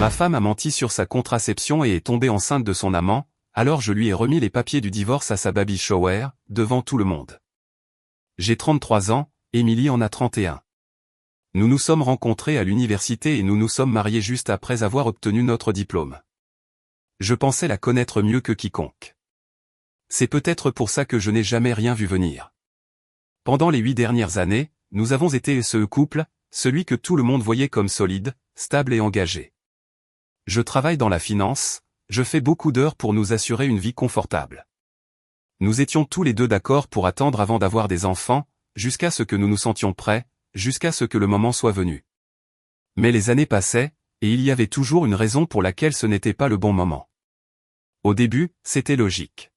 Ma femme a menti sur sa contraception et est tombée enceinte de son amant, alors je lui ai remis les papiers du divorce à sa baby shower, devant tout le monde. J'ai 33 ans, Émilie en a 31. Nous nous sommes rencontrés à l'université et nous nous sommes mariés juste après avoir obtenu notre diplôme. Je pensais la connaître mieux que quiconque. C'est peut-être pour ça que je n'ai jamais rien vu venir. Pendant les 8 dernières années, nous avons été ce couple, celui que tout le monde voyait comme solide, stable et engagé. Je travaille dans la finance, je fais beaucoup d'heures pour nous assurer une vie confortable. Nous étions tous les deux d'accord pour attendre avant d'avoir des enfants, jusqu'à ce que nous nous sentions prêts, jusqu'à ce que le moment soit venu. Mais les années passaient, et il y avait toujours une raison pour laquelle ce n'était pas le bon moment. Au début, c'était logique.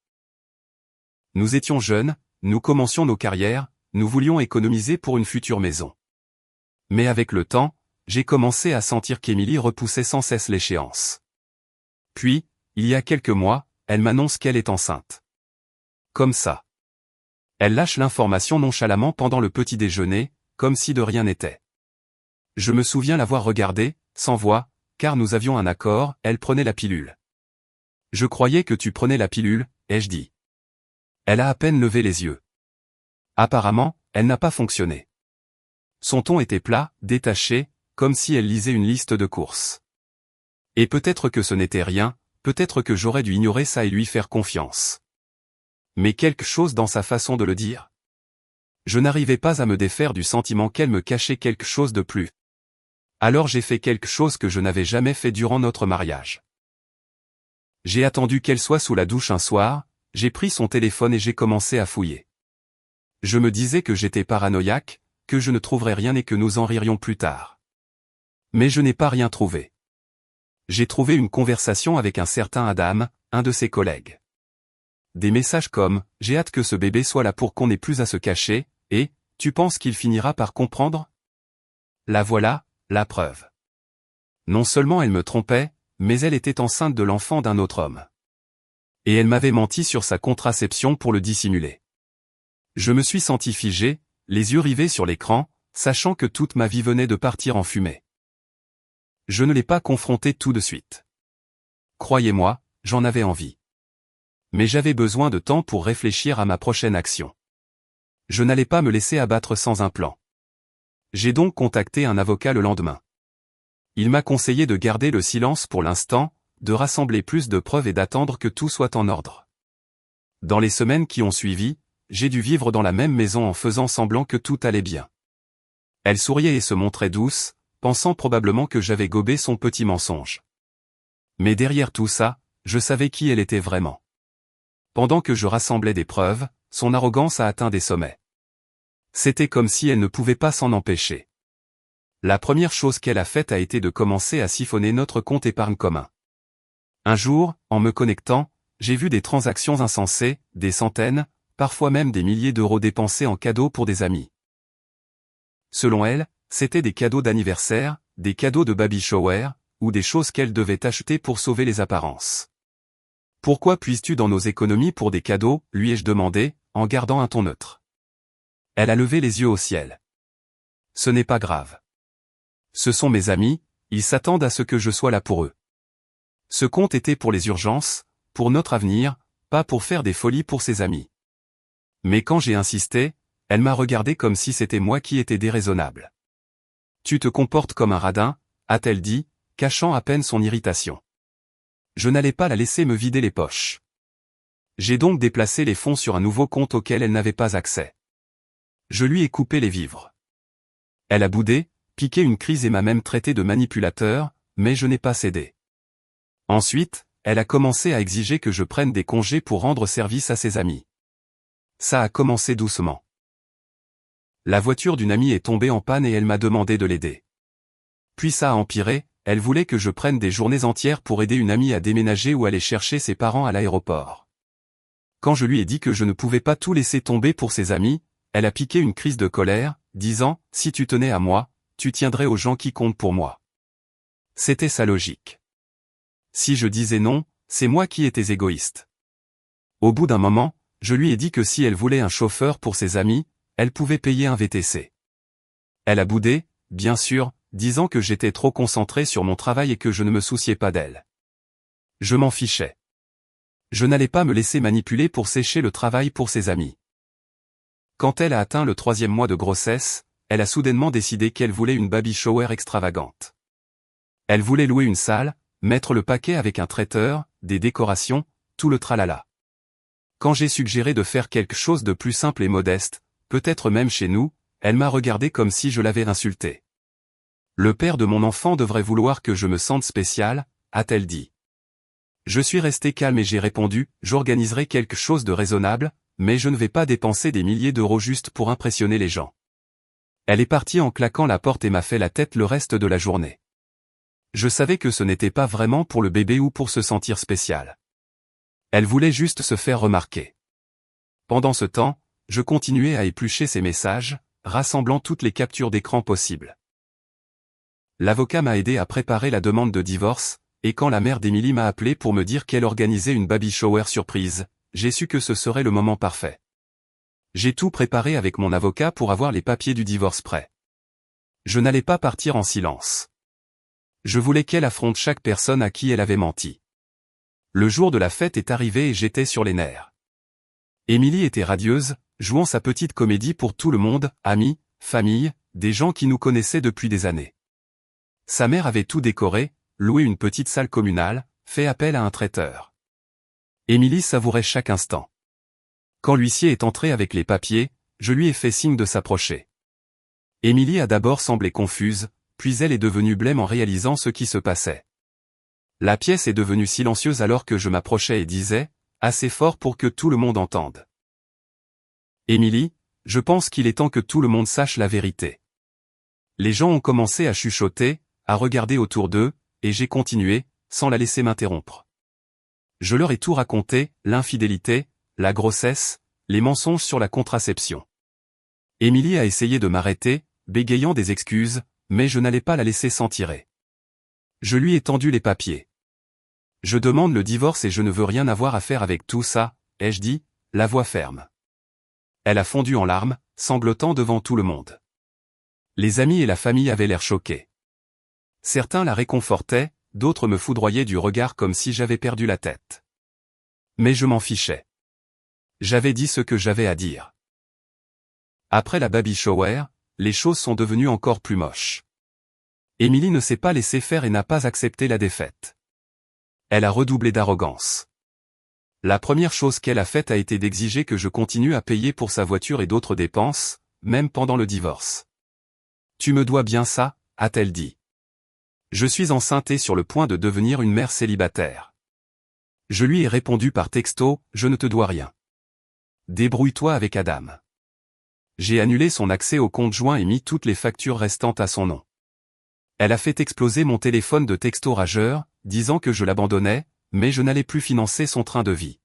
Nous étions jeunes, nous commencions nos carrières, nous voulions économiser pour une future maison. Mais avec le temps, j'ai commencé à sentir qu'Émilie repoussait sans cesse l'échéance. Puis, il y a quelques mois, elle m'annonce qu'elle est enceinte. Comme ça. Elle lâche l'information nonchalamment pendant le petit déjeuner, comme si de rien n'était. Je me souviens l'avoir regardée, sans voix, car nous avions un accord, elle prenait la pilule. Je croyais que tu prenais la pilule, ai-je dit. Elle a à peine levé les yeux. Apparemment, elle n'a pas fonctionné. Son ton était plat, détaché, comme si elle lisait une liste de courses. Et peut-être que ce n'était rien, peut-être que j'aurais dû ignorer ça et lui faire confiance. Mais quelque chose dans sa façon de le dire. Je n'arrivais pas à me défaire du sentiment qu'elle me cachait quelque chose de plus. Alors j'ai fait quelque chose que je n'avais jamais fait durant notre mariage. J'ai attendu qu'elle soit sous la douche un soir, j'ai pris son téléphone et j'ai commencé à fouiller. Je me disais que j'étais paranoïaque, que je ne trouverais rien et que nous en ririons plus tard. Mais je n'ai pas rien trouvé. J'ai trouvé une conversation avec un certain Adam, un de ses collègues. Des messages comme « J'ai hâte que ce bébé soit là pour qu'on n'ait plus à se cacher » et « Tu penses qu'il finira par comprendre ?» La voilà, la preuve. Non seulement elle me trompait, mais elle était enceinte de l'enfant d'un autre homme. Et elle m'avait menti sur sa contraception pour le dissimuler. Je me suis senti figé, les yeux rivés sur l'écran, sachant que toute ma vie venait de partir en fumée. Je ne l'ai pas confrontée tout de suite. Croyez-moi, j'en avais envie. Mais j'avais besoin de temps pour réfléchir à ma prochaine action. Je n'allais pas me laisser abattre sans un plan. J'ai donc contacté un avocat le lendemain. Il m'a conseillé de garder le silence pour l'instant, de rassembler plus de preuves et d'attendre que tout soit en ordre. Dans les semaines qui ont suivi, j'ai dû vivre dans la même maison en faisant semblant que tout allait bien. Elle souriait et se montrait douce, pensant probablement que j'avais gobé son petit mensonge. Mais derrière tout ça, je savais qui elle était vraiment. Pendant que je rassemblais des preuves, son arrogance a atteint des sommets. C'était comme si elle ne pouvait pas s'en empêcher. La première chose qu'elle a faite a été de commencer à siphonner notre compte épargne commun. Un jour, en me connectant, j'ai vu des transactions insensées, des centaines, parfois même des milliers d'euros dépensés en cadeaux pour des amis. Selon elle, c'était des cadeaux d'anniversaire, des cadeaux de baby shower, ou des choses qu'elle devait acheter pour sauver les apparences. « Pourquoi puises-tu dans nos économies pour des cadeaux ?» lui ai-je demandé, en gardant un ton neutre. Elle a levé les yeux au ciel. « Ce n'est pas grave. Ce sont mes amis, ils s'attendent à ce que je sois là pour eux. Ce compte était pour les urgences, pour notre avenir, pas pour faire des folies pour ses amis. » Mais quand j'ai insisté, elle m'a regardé comme si c'était moi qui étais déraisonnable. « Tu te comportes comme un radin » a-t-elle dit, cachant à peine son irritation. Je n'allais pas la laisser me vider les poches. J'ai donc déplacé les fonds sur un nouveau compte auquel elle n'avait pas accès. Je lui ai coupé les vivres. Elle a boudé, piqué une crise et m'a même traité de manipulateur, mais je n'ai pas cédé. Ensuite, elle a commencé à exiger que je prenne des congés pour rendre service à ses amis. Ça a commencé doucement. La voiture d'une amie est tombée en panne et elle m'a demandé de l'aider. Puis ça a empiré, elle voulait que je prenne des journées entières pour aider une amie à déménager ou aller chercher ses parents à l'aéroport. Quand je lui ai dit que je ne pouvais pas tout laisser tomber pour ses amis, elle a piqué une crise de colère, disant « Si tu tenais à moi, tu tiendrais aux gens qui comptent pour moi. » C'était sa logique. Si je disais non, c'est moi qui étais égoïste. Au bout d'un moment, je lui ai dit que si elle voulait un chauffeur pour ses amis, elle pouvait payer un VTC. Elle a boudé, bien sûr, disant que j'étais trop concentré sur mon travail et que je ne me souciais pas d'elle. Je m'en fichais. Je n'allais pas me laisser manipuler pour sécher le travail pour ses amis. Quand elle a atteint le 3e mois de grossesse, elle a soudainement décidé qu'elle voulait une baby shower extravagante. Elle voulait louer une salle, mettre le paquet avec un traiteur, des décorations, tout le tralala. Quand j'ai suggéré de faire quelque chose de plus simple et modeste, peut-être même chez nous, elle m'a regardé comme si je l'avais insulté. Le père de mon enfant devrait vouloir que je me sente spécial, a-t-elle dit. Je suis resté calme et j'ai répondu, j'organiserai quelque chose de raisonnable, mais je ne vais pas dépenser des milliers d'euros juste pour impressionner les gens. Elle est partie en claquant la porte et m'a fait la tête le reste de la journée. Je savais que ce n'était pas vraiment pour le bébé ou pour se sentir spécial. Elle voulait juste se faire remarquer. Pendant ce temps, je continuais à éplucher ses messages, rassemblant toutes les captures d'écran possibles. L'avocat m'a aidé à préparer la demande de divorce, et quand la mère d'Emily m'a appelé pour me dire qu'elle organisait une baby shower surprise, j'ai su que ce serait le moment parfait. J'ai tout préparé avec mon avocat pour avoir les papiers du divorce prêts. Je n'allais pas partir en silence. Je voulais qu'elle affronte chaque personne à qui elle avait menti. Le jour de la fête est arrivé et j'étais sur les nerfs. Emily était radieuse, jouant sa petite comédie pour tout le monde, amis, famille, des gens qui nous connaissaient depuis des années. Sa mère avait tout décoré, loué une petite salle communale, fait appel à un traiteur. Emily savourait chaque instant. Quand l'huissier est entré avec les papiers, je lui ai fait signe de s'approcher. Emily a d'abord semblé confuse, puis elle est devenue blême en réalisant ce qui se passait. La pièce est devenue silencieuse alors que je m'approchais et disais, assez fort pour que tout le monde entende. Emily, je pense qu'il est temps que tout le monde sache la vérité. Les gens ont commencé à chuchoter, à regarder autour d'eux, et j'ai continué, sans la laisser m'interrompre. Je leur ai tout raconté, l'infidélité, la grossesse, les mensonges sur la contraception. Emily a essayé de m'arrêter, bégayant des excuses, mais je n'allais pas la laisser s'en tirer. Je lui ai tendu les papiers. Je demande le divorce et je ne veux rien avoir à faire avec tout ça, ai-je dit, la voix ferme. Elle a fondu en larmes, sanglotant devant tout le monde. Les amis et la famille avaient l'air choqués. Certains la réconfortaient, d'autres me foudroyaient du regard comme si j'avais perdu la tête. Mais je m'en fichais. J'avais dit ce que j'avais à dire. Après la baby shower, les choses sont devenues encore plus moches. Emily ne s'est pas laissée faire et n'a pas accepté la défaite. Elle a redoublé d'arrogance. La première chose qu'elle a faite a été d'exiger que je continue à payer pour sa voiture et d'autres dépenses, même pendant le divorce. Tu me dois bien ça, a-t-elle dit. Je suis enceinte et sur le point de devenir une mère célibataire. Je lui ai répondu par texto, je ne te dois rien. Débrouille-toi avec Adam. J'ai annulé son accès au compte joint et mis toutes les factures restantes à son nom. Elle a fait exploser mon téléphone de texto rageur, disant que je l'abandonnais, mais je n'allais plus financer son train de vie.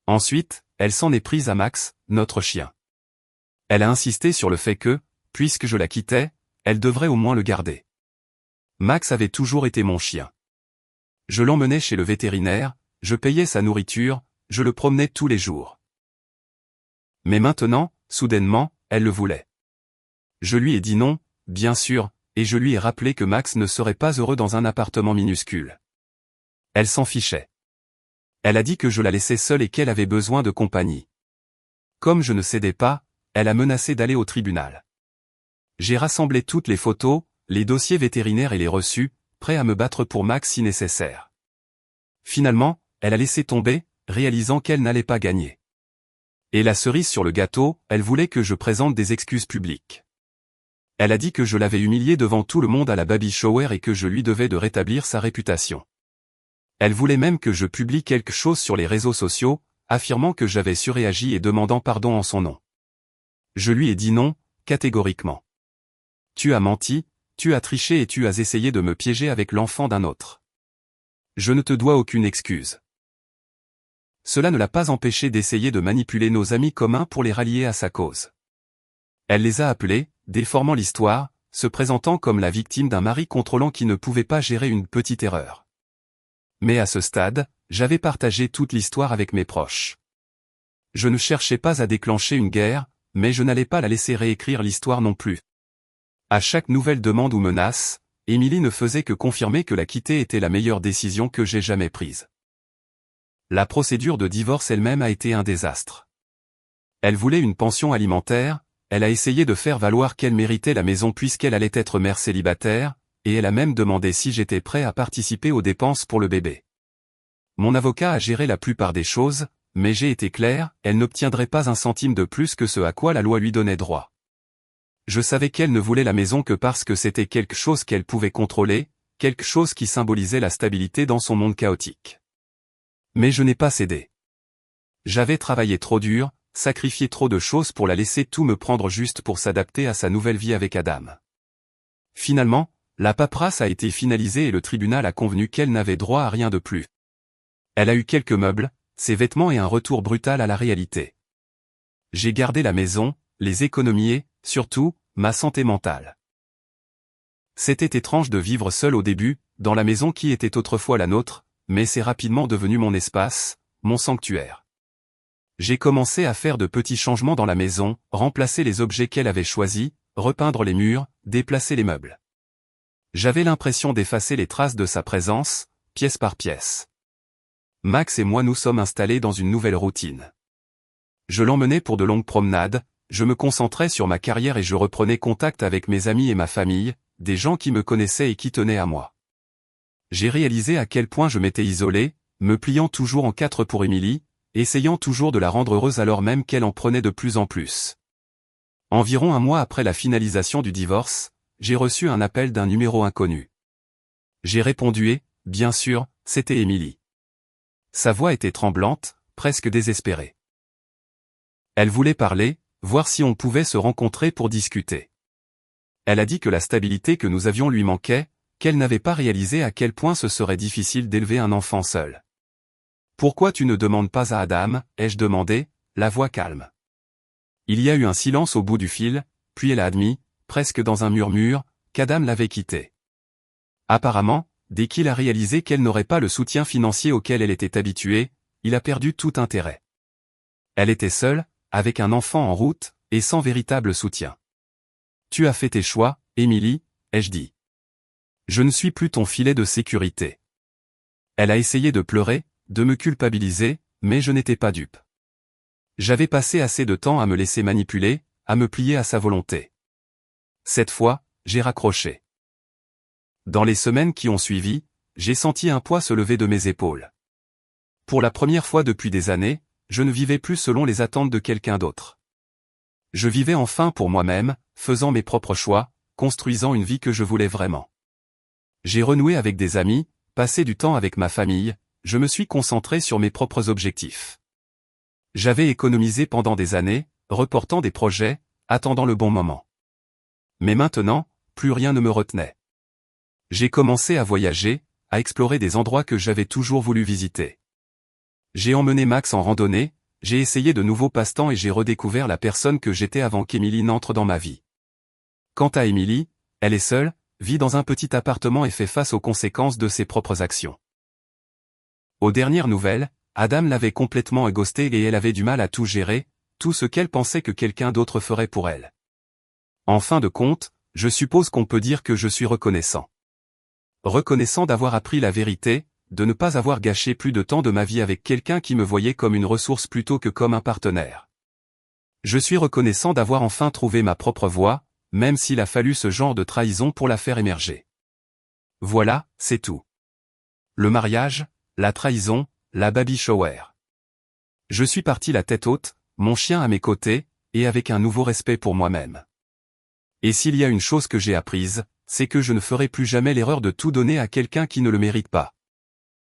Ensuite, elle s'en est prise à Max, notre chien. Elle a insisté sur le fait que, puisque je la quittais, elle devrait au moins le garder. Max avait toujours été mon chien. Je l'emmenais chez le vétérinaire, je payais sa nourriture, je le promenais tous les jours. Mais maintenant, soudainement, elle le voulait. Je lui ai dit non, bien sûr, et je lui ai rappelé que Max ne serait pas heureux dans un appartement minuscule. Elle s'en fichait. Elle a dit que je la laissais seule et qu'elle avait besoin de compagnie. Comme je ne cédais pas, elle a menacé d'aller au tribunal. J'ai rassemblé toutes les photos, les dossiers vétérinaires et les reçus, prêt à me battre pour Max si nécessaire. Finalement, elle a laissé tomber, réalisant qu'elle n'allait pas gagner. Et la cerise sur le gâteau, elle voulait que je présente des excuses publiques. Elle a dit que je l'avais humiliée devant tout le monde à la baby shower et que je lui devais de rétablir sa réputation. Elle voulait même que je publie quelque chose sur les réseaux sociaux, affirmant que j'avais surréagi et demandant pardon en son nom. Je lui ai dit non, catégoriquement. Tu as menti, tu as triché et tu as essayé de me piéger avec l'enfant d'un autre. Je ne te dois aucune excuse. Cela ne l'a pas empêché d'essayer de manipuler nos amis communs pour les rallier à sa cause. Elle les a appelés, déformant l'histoire, se présentant comme la victime d'un mari contrôlant qui ne pouvait pas gérer une petite erreur. Mais à ce stade, j'avais partagé toute l'histoire avec mes proches. Je ne cherchais pas à déclencher une guerre, mais je n'allais pas la laisser réécrire l'histoire non plus. À chaque nouvelle demande ou menace, Émilie ne faisait que confirmer que la quitter était la meilleure décision que j'ai jamais prise. La procédure de divorce elle-même a été un désastre. Elle voulait une pension alimentaire, elle a essayé de faire valoir qu'elle méritait la maison puisqu'elle allait être mère célibataire, et elle a même demandé si j'étais prêt à participer aux dépenses pour le bébé. Mon avocat a géré la plupart des choses, mais j'ai été clair, elle n'obtiendrait pas un centime de plus que ce à quoi la loi lui donnait droit. Je savais qu'elle ne voulait la maison que parce que c'était quelque chose qu'elle pouvait contrôler, quelque chose qui symbolisait la stabilité dans son monde chaotique. Mais je n'ai pas cédé. J'avais travaillé trop dur, sacrifié trop de choses pour la laisser tout me prendre juste pour s'adapter à sa nouvelle vie avec Adam. Finalement, la paperasse a été finalisée et le tribunal a convenu qu'elle n'avait droit à rien de plus. Elle a eu quelques meubles, ses vêtements et un retour brutal à la réalité. J'ai gardé la maison, les économies et, surtout, ma santé mentale. C'était étrange de vivre seul au début, dans la maison qui était autrefois la nôtre, mais c'est rapidement devenu mon espace, mon sanctuaire. J'ai commencé à faire de petits changements dans la maison, remplacer les objets qu'elle avait choisis, repeindre les murs, déplacer les meubles. J'avais l'impression d'effacer les traces de sa présence, pièce par pièce. Max et moi nous sommes installés dans une nouvelle routine. Je l'emmenais pour de longues promenades, je me concentrais sur ma carrière et je reprenais contact avec mes amis et ma famille, des gens qui me connaissaient et qui tenaient à moi. J'ai réalisé à quel point je m'étais isolé, me pliant toujours en quatre pour Émilie, essayant toujours de la rendre heureuse alors même qu'elle en prenait de plus en plus. Environ un mois après la finalisation du divorce, j'ai reçu un appel d'un numéro inconnu. J'ai répondu et, bien sûr, c'était Émilie. Sa voix était tremblante, presque désespérée. Elle voulait parler, voir si on pouvait se rencontrer pour discuter. Elle a dit que la stabilité que nous avions lui manquait, qu'elle n'avait pas réalisé à quel point ce serait difficile d'élever un enfant seul. « Pourquoi tu ne demandes pas à Adam ?» ai-je demandé, la voix calme. Il y a eu un silence au bout du fil, puis elle a admis, presque dans un murmure, qu'Adam l'avait quittée. Apparemment, dès qu'il a réalisé qu'elle n'aurait pas le soutien financier auquel elle était habituée, il a perdu tout intérêt. Elle était seule, avec un enfant en route, et sans véritable soutien. « Tu as fait tes choix, Émilie » ai-je dit. « Je ne suis plus ton filet de sécurité. » Elle a essayé de pleurer, de me culpabiliser, mais je n'étais pas dupe. J'avais passé assez de temps à me laisser manipuler, à me plier à sa volonté. Cette fois, j'ai raccroché. Dans les semaines qui ont suivi, j'ai senti un poids se lever de mes épaules. Pour la première fois depuis des années, je ne vivais plus selon les attentes de quelqu'un d'autre. Je vivais enfin pour moi-même, faisant mes propres choix, construisant une vie que je voulais vraiment. J'ai renoué avec des amis, passé du temps avec ma famille, je me suis concentré sur mes propres objectifs. J'avais économisé pendant des années, reportant des projets, attendant le bon moment. Mais maintenant, plus rien ne me retenait. J'ai commencé à voyager, à explorer des endroits que j'avais toujours voulu visiter. J'ai emmené Max en randonnée, j'ai essayé de nouveaux passe-temps et j'ai redécouvert la personne que j'étais avant qu'Émilie n'entre dans ma vie. Quant à Émilie, elle est seule, vit dans un petit appartement et fait face aux conséquences de ses propres actions. Aux dernières nouvelles, Adam l'avait complètement ghostée et elle avait du mal à tout gérer, tout ce qu'elle pensait que quelqu'un d'autre ferait pour elle. En fin de compte, je suppose qu'on peut dire que je suis reconnaissant. Reconnaissant d'avoir appris la vérité, de ne pas avoir gâché plus de temps de ma vie avec quelqu'un qui me voyait comme une ressource plutôt que comme un partenaire. Je suis reconnaissant d'avoir enfin trouvé ma propre voie, même s'il a fallu ce genre de trahison pour la faire émerger. Voilà, c'est tout. Le mariage, la trahison, la baby shower. Je suis parti la tête haute, mon chien à mes côtés, et avec un nouveau respect pour moi-même. Et s'il y a une chose que j'ai apprise, c'est que je ne ferai plus jamais l'erreur de tout donner à quelqu'un qui ne le mérite pas.